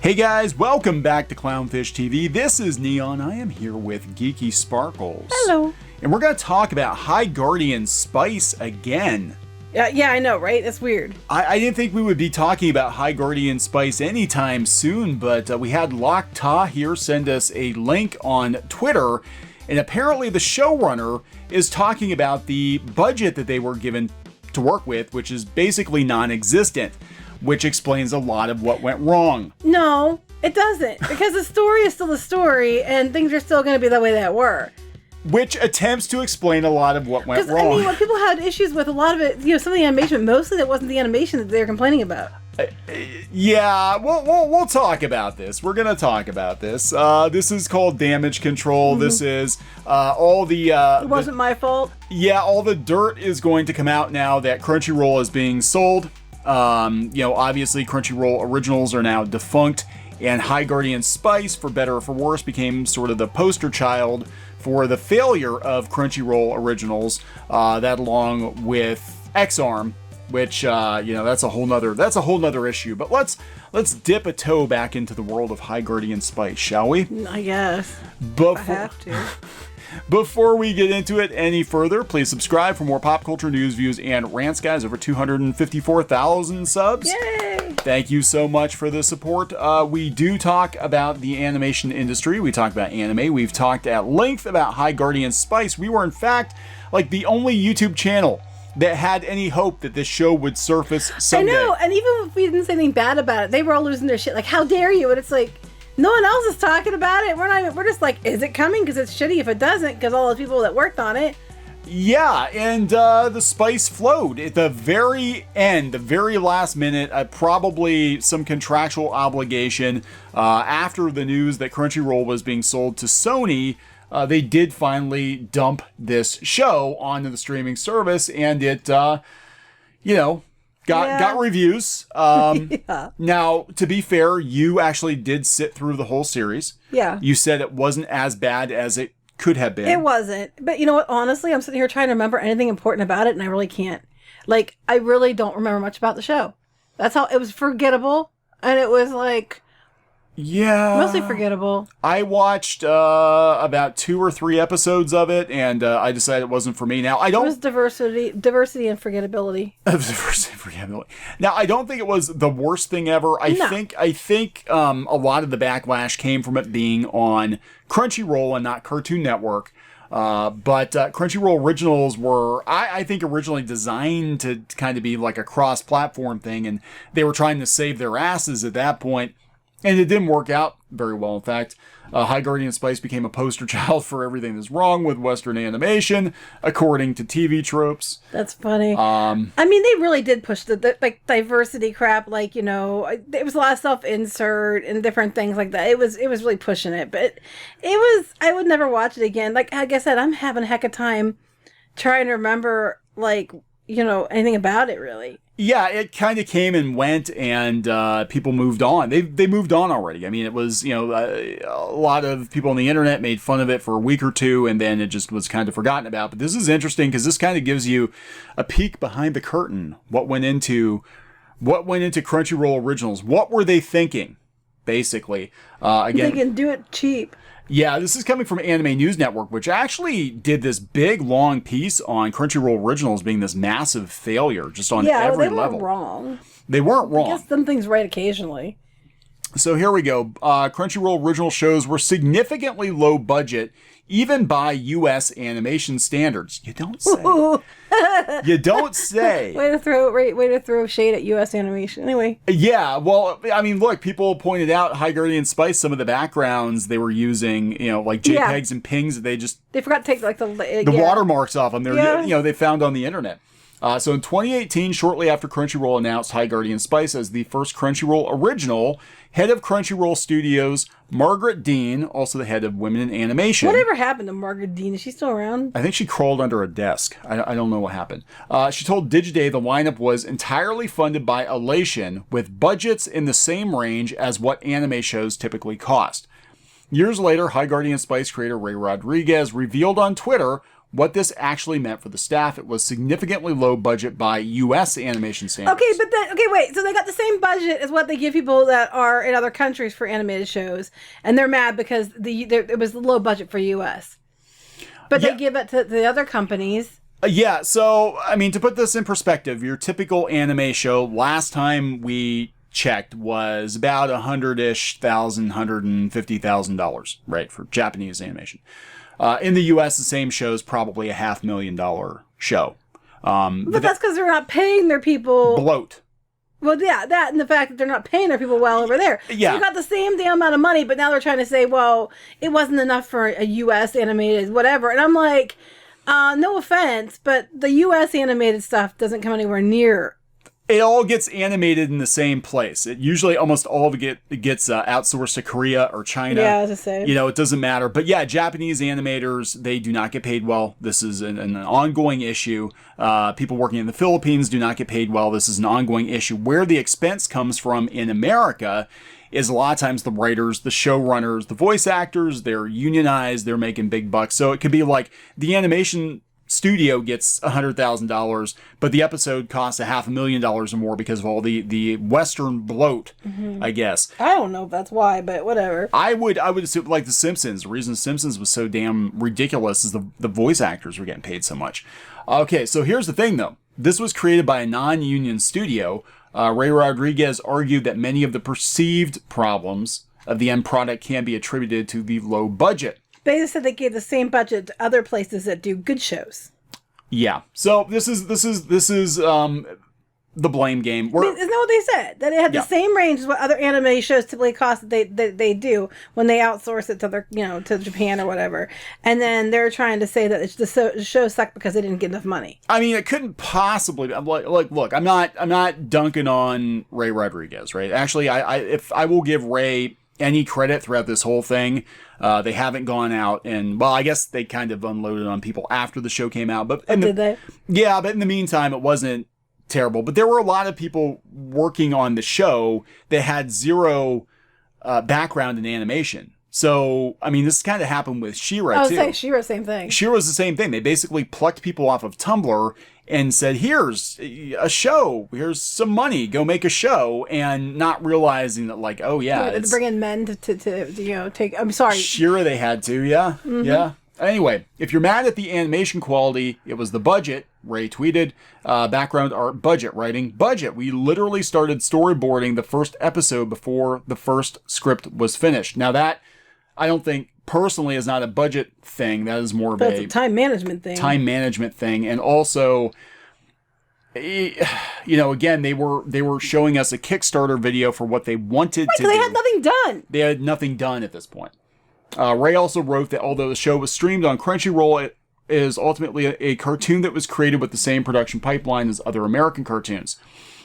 Hey guys, welcome back to Clownfish TV. This is Neon. I am here with Geeky Sparkles. Hello. And we're going to talk about High Guardian Spice again. Yeah, I know, right? That's weird. I didn't think we would be talking about High Guardian Spice anytime soon, but we had Lock Ta here send us a link on Twitter, and apparently the showrunner is talking about the budget that they were given to work with, which is basically non-existent, which explains a lot of what went wrong. No, it doesn't, because the story is still the story, and things are still going to be the way that were. Which attempts to explain a lot of what went wrong. I mean, what people had issues with, a lot of it, some of the animation, mostly that wasn't the animation that they were complaining about. Yeah, we'll talk about this. We're going to talk about this. This is called Damage Control. Mm-hmm. This is all the... it wasn't my fault. Yeah, all the dirt is going to come out now that Crunchyroll is being sold. Obviously Crunchyroll originals are now defunct, and High Guardian Spice, for better or for worse, became sort of the poster child for the failure of Crunchyroll originals, that along with X-Arm, which that's a whole nother issue. But let's dip a toe back into the world of High Guardian Spice, shall we? I guess. I have to. Before we get into it any further, please subscribe for more pop culture news, views, and rants, guys. Over 254,000 subs. Yay! Thank you so much for the support. We do talk about the animation industry. We talk about anime. We've talked at length about High Guardian Spice. We were, in fact, like the only YouTube channel that had any hope that this show would surface someday. I know, and even if we didn't say anything bad about it, they were all losing their shit. Like, how dare you? And it's like, no one else is talking about it. We're just like, is it coming? Because it's shitty if it doesn't, because all the people that worked on it. Yeah, and the spice flowed at the very end, the very last minute, probably some contractual obligation. After the news that Crunchyroll was being sold to Sony, they did finally dump this show onto the streaming service, and it, got reviews. Yeah. Now, to be fair, you actually did sit through the whole series. Yeah. You said it wasn't as bad as it could have been. It wasn't. But you know what? Honestly, I'm sitting here trying to remember anything important about it, and I really can't. Like, I really don't remember much about the show. That's how it was forgettable, and it was like... Yeah. Mostly forgettable. I watched about 2 or 3 episodes of it, and I decided it wasn't for me. Now, I don't... It was diversity and forgettability. Diversity and forgettability. Now, I don't think it was the worst thing ever. I think a lot of the backlash came from it being on Crunchyroll and not Cartoon Network. But Crunchyroll originals were, I think, originally designed to kind of be like a cross-platform thing, and they were trying to save their asses at that point. And it didn't work out very well. In fact, High Guardian Spice became a poster child for everything that's wrong with Western animation, according to TV tropes. That's funny. I mean, they really did push the diversity crap. Like, it was a lot of self-insert and different things like that. It was really pushing it. But I would never watch it again. Like I said, I'm having a heck of time trying to remember, anything about it, really. Yeah, it kind of came and went, and people moved on. They moved on already. I mean, it was, a lot of people on the internet made fun of it for a week or two, and then it just was kind of forgotten about. But this is interesting because this kind of gives you a peek behind the curtain. What went into Crunchyroll originals? What were they thinking, basically? Again, they can do it cheap. Yeah, this is coming from Anime News Network, which actually did this big, long piece on Crunchyroll Originals being this massive failure just on every level. Yeah, they weren't wrong. They weren't wrong. I guess some things right occasionally. So here we go. Crunchyroll Original shows were significantly low budget, even by U.S. animation standards. You don't say. You don't say. Way to throw shade at U.S. animation. Anyway. Yeah, well, I mean, look, people pointed out High Guardian Spice, some of the backgrounds they were using, like JPEGs and pings that they forgot to take the watermarks off them. They found on the internet. So in 2018, shortly after Crunchyroll announced High Guardian Spice as the first Crunchyroll original, head of Crunchyroll Studios, Margaret Dean, also the head of Women in Animation. Whatever happened to Margaret Dean? Is she still around? I think she crawled under a desk. I don't know what happened. She told Digiday the lineup was entirely funded by Elation, with budgets in the same range as what anime shows typically cost. Years later, High Guardian Spice creator Ray Rodriguez revealed on Twitter what this actually meant for the staff. It was significantly low budget by U.S. animation standards. Wait. So they got the same budget as what they give people that are in other countries for animated shows, and they're mad because it was low budget for U.S. But they give it to the other companies. Yeah, so, I mean, to put this in perspective, your typical anime show, last time we checked, was about $150,000, right, for Japanese animation. In the U.S., the same show is probably a $500,000 show. But that's because they're not paying their people... Bloat. Well, yeah, that and the fact that they're not paying their people well over there. Yeah. So you got the same damn amount of money, but now they're trying to say, well, it wasn't enough for a U.S. animated whatever. And I'm like... no offense, but the U.S. animated stuff doesn't come anywhere near. It all gets animated in the same place. It usually almost all of it gets outsourced to Korea or China. Yeah, I was to say. You know, it doesn't matter. But yeah, Japanese animators, they do not get paid well. This is an ongoing issue. People working in the Philippines do not get paid well. This is an ongoing issue. Where the expense comes from in America is a lot of times the writers, the showrunners, the voice actors, they're unionized, they're making big bucks. So it could be like the animation studio gets $100,000, but the episode costs $500,000 or more because of all the Western bloat, I guess. I don't know if that's why, but whatever. I would assume, like The Simpsons. The reason Simpsons was so damn ridiculous is the voice actors were getting paid so much. Okay, so here's the thing, though. This was created by a non-union studio. Ray Rodriguez argued that many of the perceived problems of the end product can be attributed to the low budget. They just said they gave the same budget to other places that do good shows. Yeah. So this is the blame game. Isn't that what they said? That it had the same range as what other anime shows typically cost that they do when they outsource it to their, to Japan or whatever. And then they're trying to say that the show sucked because they didn't get enough money. I mean, it couldn't possibly. I'm like, look, I'm not dunking on Ray Rodriguez, right? Actually, if I will give Ray any credit throughout this whole thing. They haven't gone out and, well, I guess they kind of unloaded on people after the show came out. But did they? Yeah, but in the meantime, it wasn't terrible. But there were a lot of people working on the show that had zero background in animation. So, I mean, this kind of happened with She-Ra, too. I was saying She-Ra, same thing. She-Ra's the same thing. They basically plucked people off of Tumblr and said, here's a show, here's some money, go make a show, and not realizing that, like, oh, yeah. To bring in men to take, I'm sorry. She-Ra they had to, yeah. Mm-hmm. Yeah. Anyway, if you're mad at the animation quality, it was the budget. Ray tweeted, background art, budget, writing, budget. We literally started storyboarding the first episode before the first script was finished. Now that, I don't think, personally, is not a budget thing. That is more of a time management thing. And also, again, they were showing us a Kickstarter video for what they wanted to do. They had nothing done. They had nothing done at this point. Ray also wrote that although the show was streamed on Crunchyroll, it is ultimately a cartoon that was created with the same production pipeline as other American cartoons.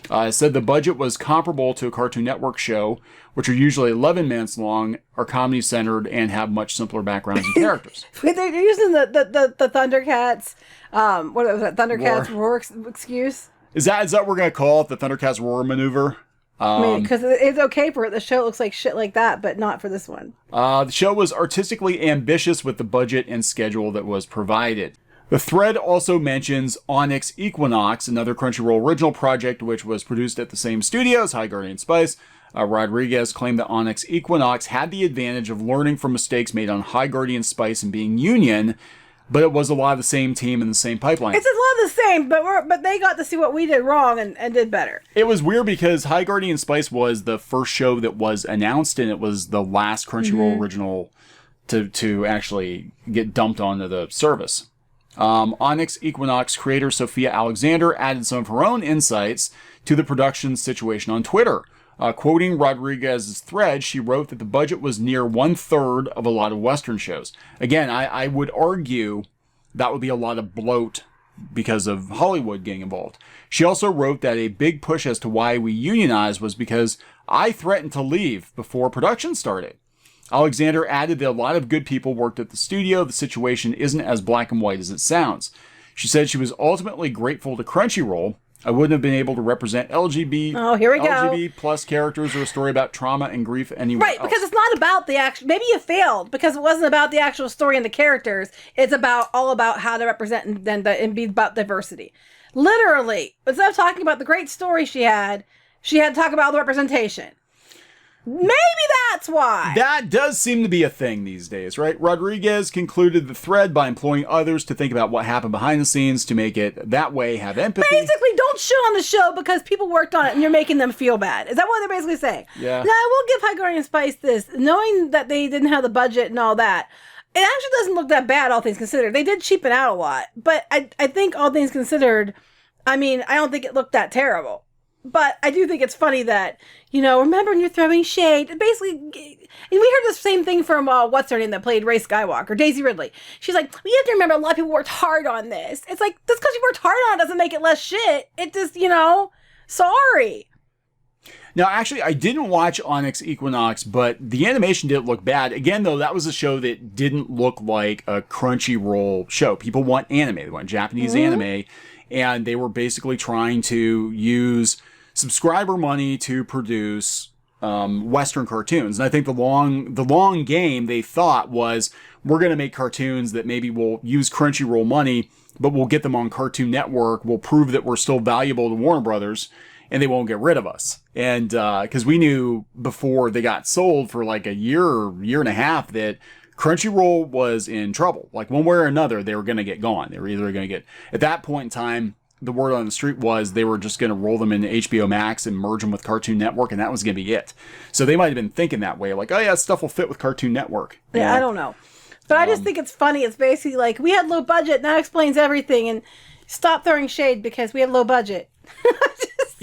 It said the budget was comparable to a Cartoon Network show, which are usually 11 minutes long, are comedy-centered, and have much simpler backgrounds and characters. They're using the Thundercats, what was that, Thundercats roar excuse? Is that what we're going to call it, the Thundercats roar maneuver? Because it's okay for it. The show looks like shit like that, but not for this one. The show was artistically ambitious with the budget and schedule that was provided. The thread also mentions Onyx Equinox, another Crunchyroll original project which was produced at the same studio as High Guardian Spice. Rodriguez claimed that Onyx Equinox had the advantage of learning from mistakes made on High Guardian Spice and being union, but it was a lot of the same team and the same pipeline. It's a lot of the same, but they got to see what we did wrong and did better. It was weird because High Guardian Spice was the first show that was announced, and it was the last Crunchyroll original to actually get dumped onto the service. Onyx Equinox creator Sophia Alexander added some of her own insights to the production situation on Twitter. Quoting Rodriguez's thread, she wrote that the budget was near 1/3 of a lot of Western shows. Again, I would argue that would be a lot of bloat because of Hollywood getting involved. She also wrote that a big push as to why we unionized was because I threatened to leave before production started. Alexander added that a lot of good people worked at the studio. The situation isn't as black and white as it sounds. She said she was ultimately grateful to Crunchyroll I wouldn't have been able to represent LGBT. Oh, here we go. LGBT plus characters or a story about trauma and grief anywhere Right, else. because it's not about the actual. Maybe you failed because it wasn't about the actual story and the characters. It's all about how to represent and be about diversity. Literally, instead of talking about the great story she had to talk about the representation. Maybe that's why. That does seem to be a thing these days, right? Rodriguez concluded the thread by employing others to think about what happened behind the scenes to make it that way have empathy. Basically, don't shit on the show because people worked on it and you're making them feel bad. Is that what they're basically saying? Yeah. Now, I will give High Guardian Spice this. Knowing that they didn't have the budget and all that, it actually doesn't look that bad, all things considered. They did cheapen out a lot. But I think all things considered, I mean, I don't think it looked that terrible. But I do think it's funny that, remember when you're throwing shade. Basically, and we heard the same thing from, what's her name that played Rey Skywalker, Daisy Ridley. She's like, we have to remember a lot of people worked hard on this. It's like, just because you worked hard on it doesn't make it less shit. It just, sorry. Now, actually, I didn't watch Onyx Equinox, but the animation didn't look bad. Again, though, that was a show that didn't look like a Crunchyroll show. People want anime. They want Japanese anime. And they were basically trying to use subscriber money to produce Western cartoons. And I think the long game they thought was, we're going to make cartoons that maybe will use Crunchyroll money, but we'll get them on Cartoon Network. We'll prove that we're still valuable to Warner Brothers, and they won't get rid of us. And because we knew before they got sold for like a year and a half that Crunchyroll was in trouble. Like one way or another, they were going to get gone. They were either going to get, at that point in time, the word on the street was they were just going to roll them into HBO Max and merge them with Cartoon Network, and that was going to be it. So they might have been thinking that way, like, oh yeah, stuff will fit with Cartoon Network. Yeah, I don't know. But I just think it's funny. It's basically like, we had low budget, and that explains everything, and stop throwing shade because we had low budget.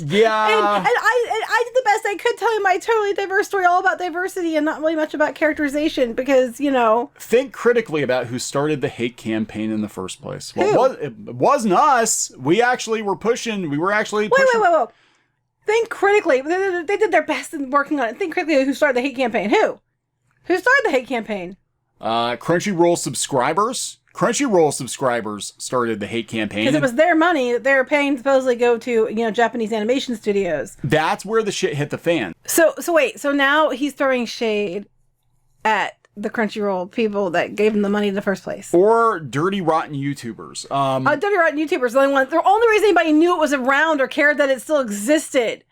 Yeah. And I did the best I could telling my totally diverse story all about diversity and not really much about characterization because, Think critically about who started the hate campaign in the first place. Well, it wasn't us. We actually were pushing. Wait. Think critically. They did their best in working on it. Think critically who started the hate campaign. Who? Who started the hate campaign? Crunchyroll subscribers. Crunchyroll subscribers started the hate campaign. Because it was their money that they were paying to supposedly go to, Japanese animation studios. That's where the shit hit the fan. So wait. So now he's throwing shade at the Crunchyroll people that gave him the money in the first place. Or dirty, rotten YouTubers. Dirty, rotten YouTubers. The only reason anybody knew it was around or cared that it still existed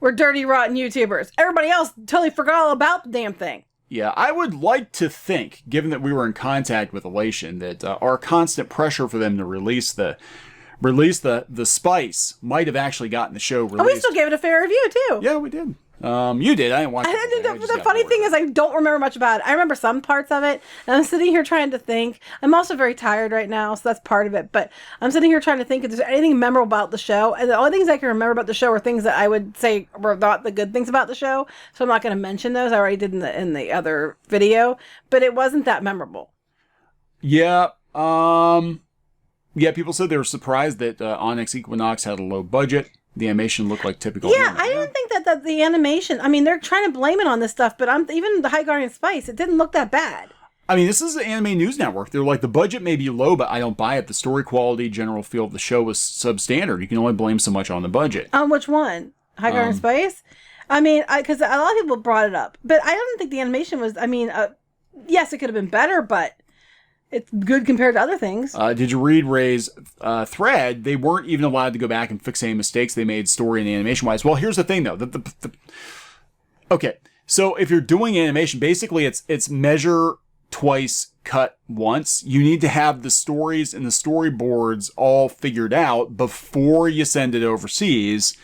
were dirty, rotten YouTubers. Everybody else totally forgot all about the damn thing. Yeah, I would like to think, given that we were in contact with Elation, that our constant pressure for them to release the spice might have actually gotten the show released. And we still gave it a fair review too. Yeah, we did. You did. I didn't watch it. The funny thing is I don't remember much about it. I remember some parts of it, and I'm sitting here trying to think. I'm also very tired right now, so that's part of it. But I'm sitting here trying to think if there's anything memorable about the show. And the only things I can remember about the show are things that I would say were not the good things about the show. So I'm not going to mention those. I already did in the other video. But it wasn't that memorable. Yeah. Yeah, people said they were surprised that Onyx Equinox had a low budget. The animation looked like typical. Yeah, anime. I didn't think that the animation. I mean, they're trying to blame it on this stuff, but even the High Guardian Spice, it didn't look that bad. I mean, this is the Anime News Network. They're like, the budget may be low, but I don't buy it. The story quality, general feel of the show was substandard. You can only blame so much on the budget. On which one? High Guardian Spice? I mean, because a lot of people brought it up, but I don't think the animation was. I mean, yes, it could have been better, but it's good compared to other things. Did you read Ray's thread? They weren't even allowed to go back and fix any mistakes they made story and animation-wise. Well, here's the thing, though. Okay, so if you're doing animation, basically it's measure twice, cut once. You need to have the stories and the storyboards all figured out before you send it overseas,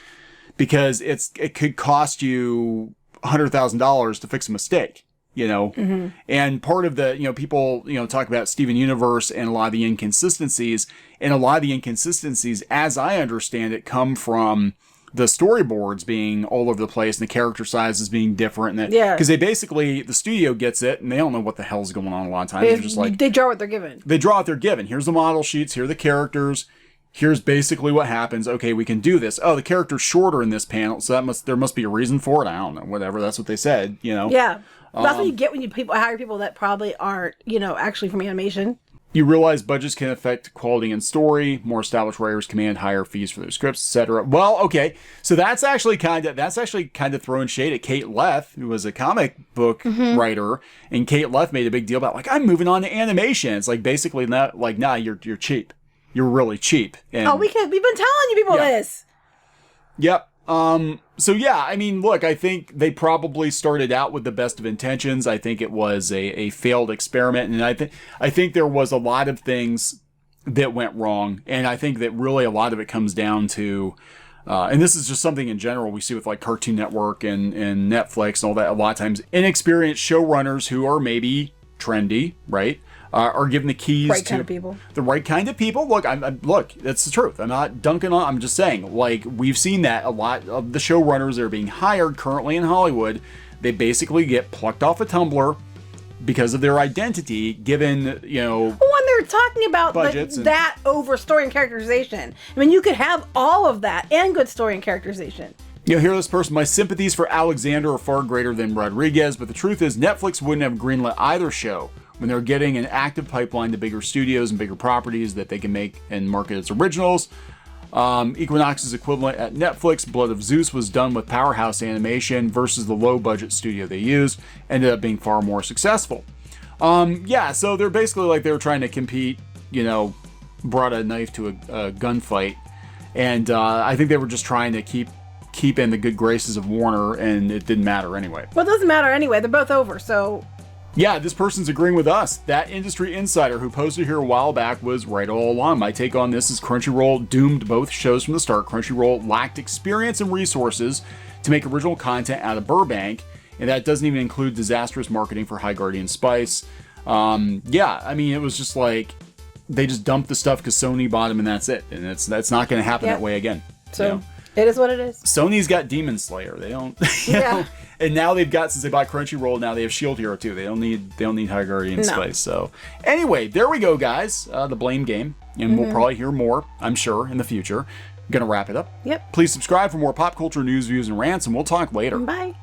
because it could cost you $100,000 to fix a mistake. And part of the, people, talk about Steven Universe and a lot of the inconsistencies, and a lot of the inconsistencies, as I understand it, come from the storyboards being all over the place and the character sizes being different. And because the studio gets it and they don't know what the hell's going on a lot of times. They're just like, they draw what they're given. They draw what they're given. Here's the model sheets. Here are the characters. Here's basically what happens. Okay, we can do this. Oh, the character's shorter in this panel, so there must be a reason for it. I don't know. Whatever. That's what they said, Yeah. That's what you get when you hire people that probably aren't, actually from animation. You realize budgets can affect quality and story. More established writers command higher fees for their scripts, etc. Well, okay, so that's actually kind of throwing shade at Kate Leth, who was a comic book writer, and Kate Leth made a big deal about like, I'm moving on to animation. It's like basically not like, nah, you're cheap. You're really cheap. And, we've been telling you people this. Yep. So yeah, I mean, look, I think they probably started out with the best of intentions. I think it was a failed experiment, and I think there was a lot of things that went wrong, and I think that really a lot of it comes down to, and this is just something in general we see with like Cartoon Network and Netflix and all that. A lot of times, inexperienced showrunners who are maybe trendy, right? Are given the keys kind of people. The right kind of people. Look, look, that's the truth. I'm not dunking on. I'm just saying, like, we've seen that a lot of the showrunners that are being hired currently in Hollywood. They basically get plucked off a Tumblr because of their identity, given, when they're talking about that over story and characterization. I mean, you could have all of that and good story and characterization. Hear this person, my sympathies for Alexander are far greater than Rodriguez, but the truth is Netflix wouldn't have greenlit either show when they're getting an active pipeline to bigger studios and bigger properties that they can make and market as originals. Equinox's equivalent at Netflix, Blood of Zeus, was done with Powerhouse Animation versus the low-budget studio they used, ended up being far more successful. So they're basically like they were trying to compete, brought a knife to a gunfight, and I think they were just trying to keep in the good graces of Warner, and it didn't matter anyway. Well, it doesn't matter anyway. They're both over, so... Yeah, this person's agreeing with us. That industry insider who posted here a while back was right all along. My take on this is Crunchyroll doomed both shows from the start. Crunchyroll lacked experience and resources to make original content out of Burbank, and that doesn't even include disastrous marketing for High Guardian Spice. It was just like they just dumped the stuff because Sony bought them, and that's it. And that's not going to happen that way again. So it is what it is. Sony's got Demon Slayer. They don't. And now they've got, since they bought Crunchyroll, now they have Shield Hero too. They don't need High Guardian Spice. So anyway, there we go, guys. The blame game, and we'll probably hear more, I'm sure, in the future. Gonna wrap it up. Yep. Please subscribe for more pop culture news, views, and rants, and we'll talk later. Bye.